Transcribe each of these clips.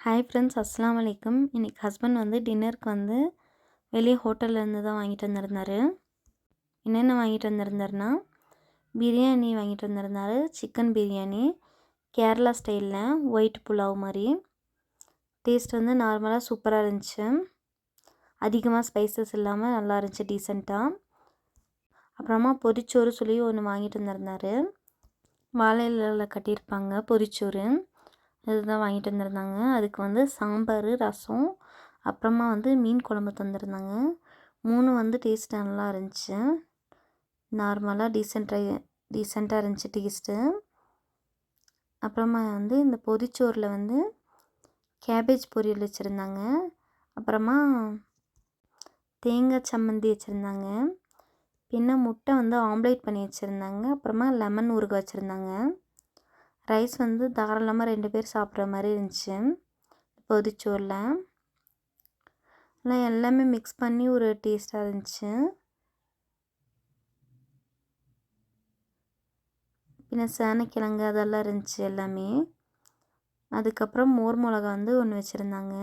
Hi friends, அஸ்ஸலாமு அலைக்கும். இன்றைக்கி ஹஸ்பண்ட் வந்து டின்னருக்கு வந்து வெளியே ஹோட்டல்லேருந்து தான் வாங்கிட்டு வந்திருந்தார். என்னென்ன வாங்கிட்டு வந்திருந்தாருன்னா, பிரியாணி வாங்கிட்டு வந்திருந்தார். சிக்கன் பிரியாணி கேரளா ஸ்டைலில் ஒயிட் புலாவ் மாதிரி. டேஸ்ட் வந்து நார்மலாக சூப்பராக இருந்துச்சு. அதிகமாக ஸ்பைசஸ் இல்லாமல் நல்லா இருந்துச்சு, டீசெண்டாக. அப்புறமா பொரிச்சோறு சொல்லி ஒன்று வாங்கிட்டு வந்திருந்தார். வாழை இலையில் கட்டியிருப்பாங்க பொரிச்சோறு. இதுதான் வாங்கிட்டு வந்திருந்தாங்க. அதுக்கு வந்து சாம்பார், ரசம், அப்புறமா வந்து மீன் குழம்பு தந்திருந்தாங்க. 3 வந்து டேஸ்ட் நல்லா இருந்துச்சு. நார்மலாக டீசெண்டாக இருந்துச்சு டேஸ்ட்டு. அப்புறமா வந்து இந்த பொரிச்சோறில் வந்து கேபேஜ் பொரியல் வச்சுருந்தாங்க. அப்புறமா தேங்காய் சம்மந்தி வச்சுருந்தாங்க. பின்ன முட்டை வந்து ஆம்லேட் பண்ணி வச்சுருந்தாங்க. அப்புறமா லெமன் ஊறுகாய் வச்சுருந்தாங்க. ரைஸ் வந்து தாராளமாக 2 பேர் சாப்பிட்ற மாதிரி இருந்துச்சு பொரிச்சோறில். ஆனால் எல்லாமே மிக்ஸ் பண்ணி ஒரு டேஸ்ட்டாக இருந்துச்சு. பின்ன சேனைக்கிழங்கு அதெல்லாம் இருந்துச்சு எல்லாமே. அதுக்கப்புறம் மோர் மிளகா வந்து ஒன்று வச்சுருந்தாங்க.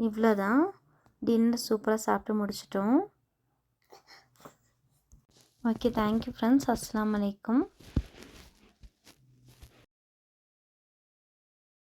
இவ்வளோதான். டின்னர் சூப்பராக சாப்பிட்டு முடிச்சிட்டோம். Okay, thank you friends. அஸ்ஸலாமு அலைக்கும்.